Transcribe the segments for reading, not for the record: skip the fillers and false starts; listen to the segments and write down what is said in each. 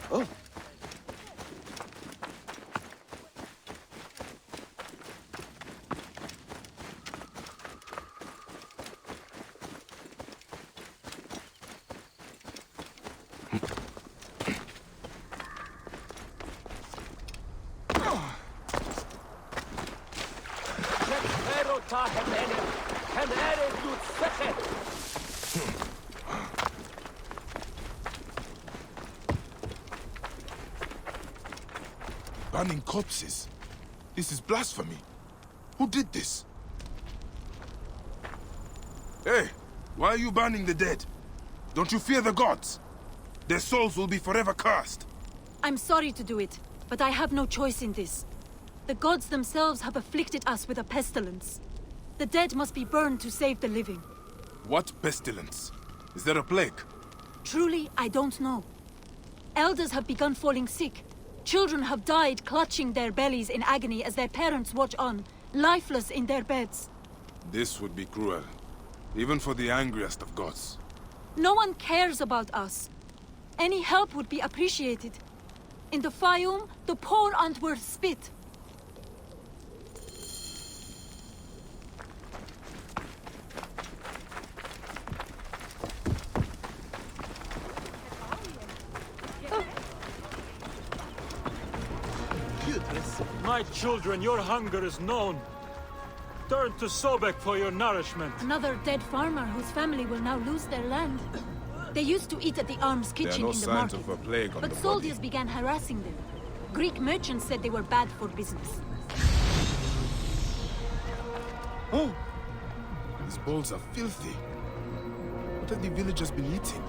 Oh. Burning corpses? This is blasphemy. Who did this? Hey, why are you burning the dead? Don't you fear the gods? Their souls will be forever cursed. I'm sorry to do it, but I have no choice in this. The gods themselves have afflicted us with a pestilence. The dead must be burned to save the living. What pestilence? Is there a plague? Truly, I don't know. Elders have begun falling sick. Children have died clutching their bellies in agony as their parents watch on, lifeless in their beds. This would be cruel, even for the angriest of gods. No one cares about us. Any help would be appreciated. In the Fayum, the poor aren't worth spit. My children, your hunger is known. Turn to Sobek for your nourishment. Another dead farmer whose family will now lose their land. They used to eat at the arms kitchen no in the signs market, of a plague on but the soldiers body. began harassing them. Greek merchants said they were bad for business. Oh! These bowls are filthy. What have the villagers been eating?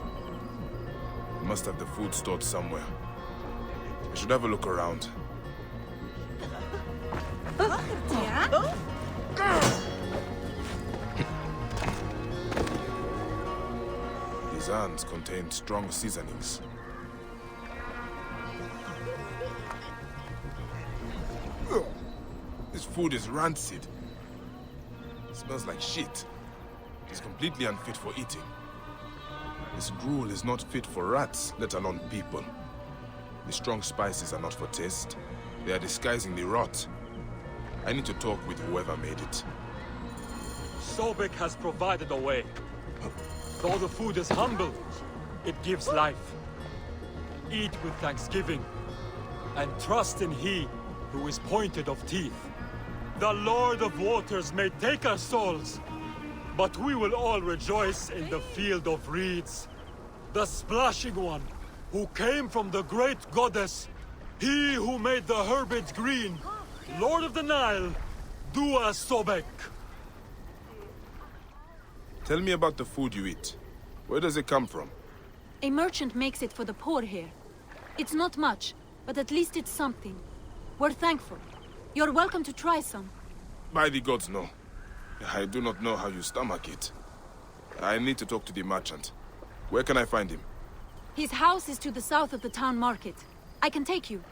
They must have the food stored somewhere. I should have a look around. These urns contain strong seasonings. Ugh. This food is rancid. It smells like shit. It's completely unfit for eating. This gruel is not fit for rats, let alone people. The strong spices are not for taste. They are disguising the rot. I need to talk with whoever made it. Sobek has provided a way. Though the food is humble, it gives life. Eat with thanksgiving, and trust in He who is pointed of teeth. The Lord of Waters may take our souls, but we will all rejoice in the field of reeds. The Splashing One, who came from the great goddess, He who made the herbage green, Lord of the Nile, Dua Sobek. Tell me about the food you eat. Where does it come from? A merchant makes it for the poor here. It's not much, but at least it's something. We're thankful. You're welcome to try some. By the gods, no. I do not know how you stomach it. I need to talk to the merchant. Where can I find him? His house is to the south of the town market. I can take you.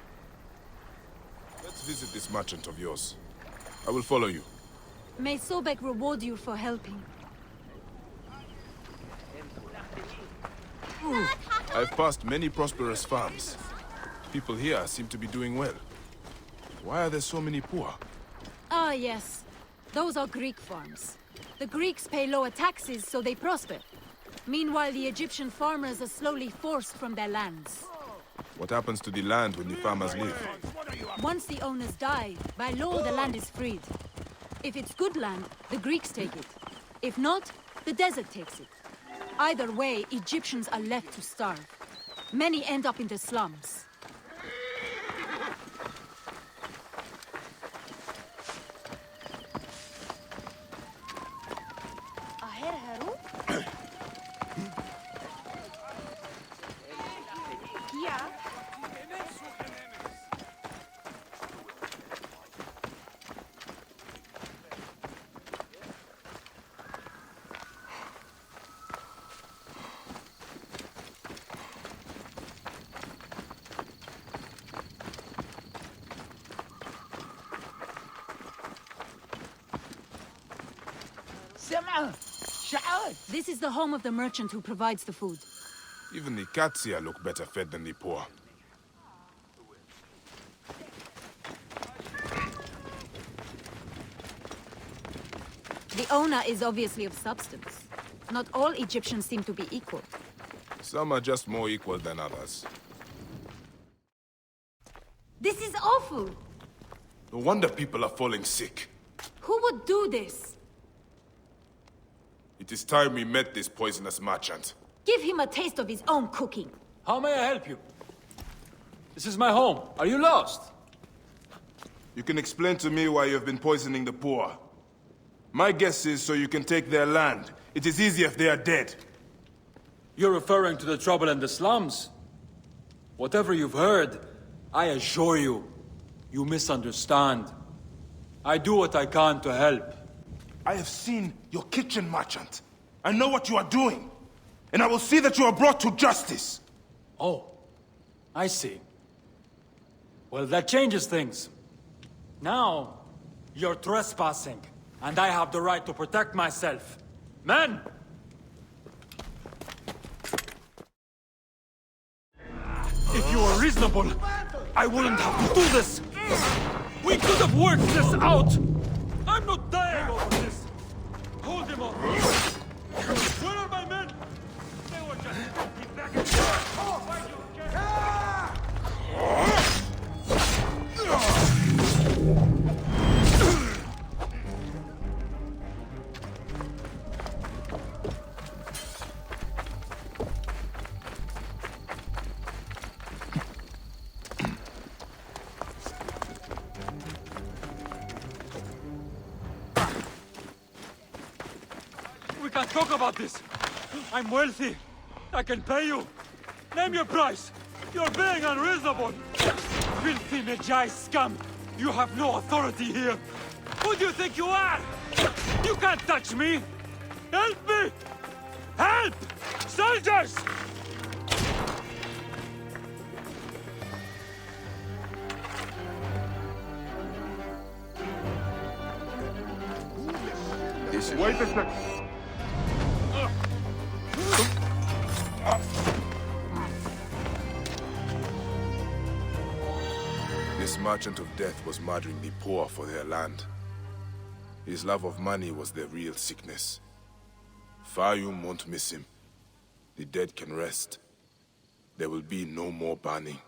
Let's visit this merchant of yours. I will follow you. May Sobek reward you for helping. I've passed many prosperous farms. People here seem to be doing well. Why are there so many poor? Ah, yes. Those are Greek farms. The Greeks pay lower taxes, so they prosper. Meanwhile, the Egyptian farmers are slowly forced from their lands. What happens to the land when the farmers leave? Once the owners die, by law the land is freed. If it's good land, the Greeks take it. If not, the desert takes it. Either way, Egyptians are left to starve. Many end up in the slums. This is the home of the merchant who provides the food. Even the cats here look better fed than the poor. The owner is obviously of substance. Not all Egyptians seem to be equal. Some are just more equal than others. This is awful! No wonder people are falling sick. Who would do this? It is time we met this poisonous merchant. Give him a taste of his own cooking. How may I help you? This is my home. Are you lost? You can explain to me why you have been poisoning the poor. My guess is so you can take their land. It is easier if they are dead. You're referring to the trouble in the slums? Whatever you've heard, I assure you, you misunderstand. I do what I can to help. I have seen your kitchen, merchant. I know what you are doing. And I will see that you are brought to justice. Oh, I see. Well, that changes things. Now, you're trespassing, and I have the right to protect myself. Men! If you were reasonable, I wouldn't have to do this! We could have worked this out! I'm not dying over this! Hold him up! Where are my men? They were just getting back and forth! Why you We can't talk about this. I'm wealthy. I can pay you. Name your price. You're being unreasonable. Filthy Medjay scum. You have no authority here. Who do you think you are? You can't touch me. Help me! Help! Soldiers! Wait a second. This merchant of death was murdering the poor for their land. His love of money was their real sickness. Fayum won't miss him. The dead can rest. There will be no more burning.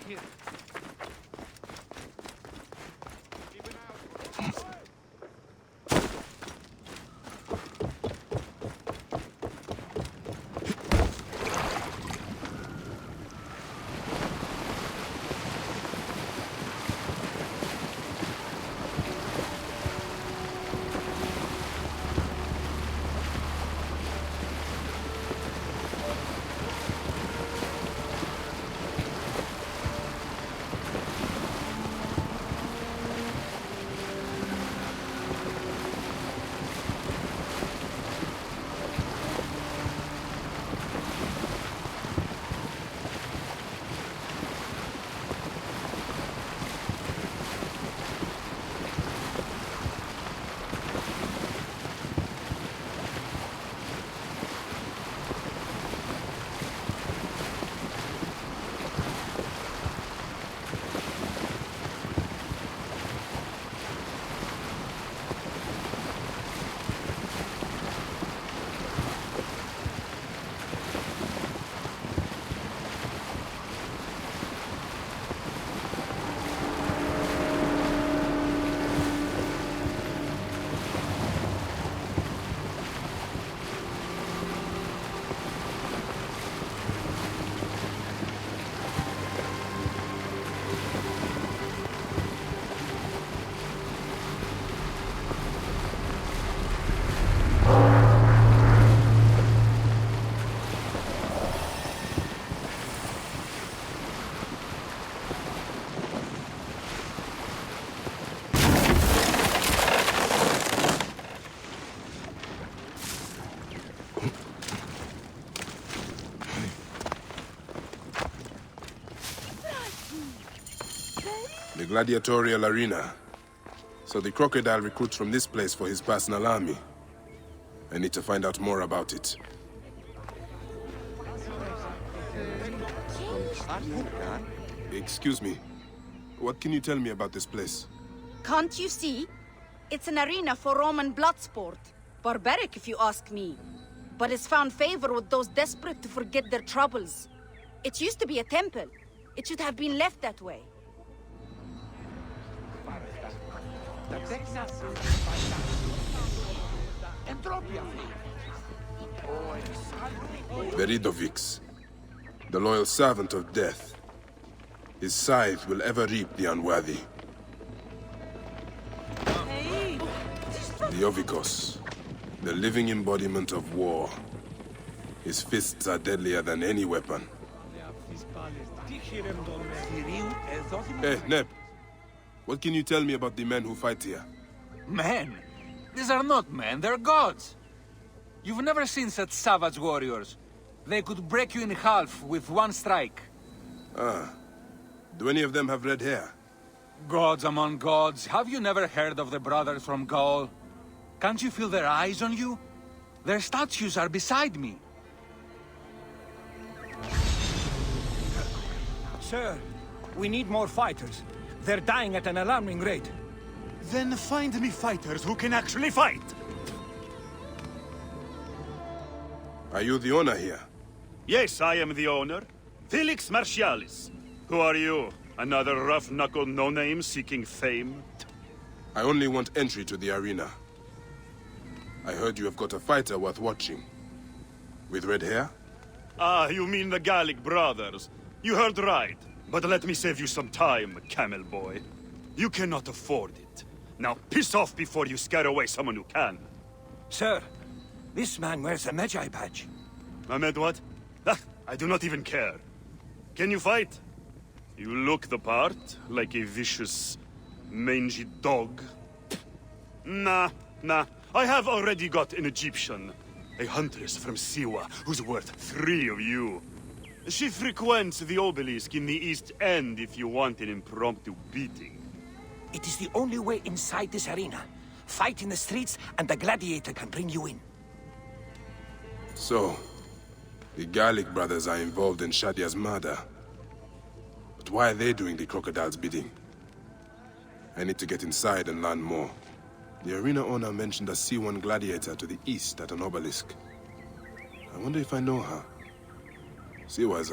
here. The gladiatorial arena. So the crocodile recruits from this place for his personal army. I need to find out more about it. Excuse me. What can you tell me about this place? Can't you see? It's an arena for Roman blood sport. Barbaric, if you ask me. But it's found favor with those desperate to forget their troubles. It used to be a temple. It should have been left that way. Veridovix, the loyal servant of death. His scythe will ever reap the unworthy. The Ovikos, the living embodiment of war. His fists are deadlier than any weapon. Hey, Neb. What can you tell me about the men who fight here? Men? These are not men, they're gods. You've never seen such savage warriors. They could break you in half with one strike. Ah. Do any of them have red hair? Gods among gods, have you never heard of the brothers from Gaul? Can't you feel their eyes on you? Their statues are beside me. Sir, we need more fighters. They're dying at an alarming rate. Then find me fighters who can actually fight! Are you the owner here? Yes, I am the owner. Felix Martialis. Who are you? Another rough-knuckle no-name seeking fame? I only want entry to the arena. I heard you have got a fighter worth watching. With red hair? Ah, you mean the Gallic brothers. You heard right. But let me save you some time, camel boy. You cannot afford it. Now piss off before you scare away someone who can. Sir, this man wears a Magi badge. Ahmed, what? Ah, I do not even care. Can you fight? You look the part, like a vicious, mangy dog. Nah. I have already got an Egyptian. A huntress from Siwa, who's worth 3 of you. She frequents the obelisk in the East End if you want an impromptu beating. It is the only way inside this arena. Fight in the streets, and the gladiator can bring you in. So, the Gallic brothers are involved in Shadia's murder. But why are they doing the crocodile's bidding? I need to get inside and learn more. The arena owner mentioned a C1 gladiator to the east at an obelisk. I wonder if I know her. Siwa is a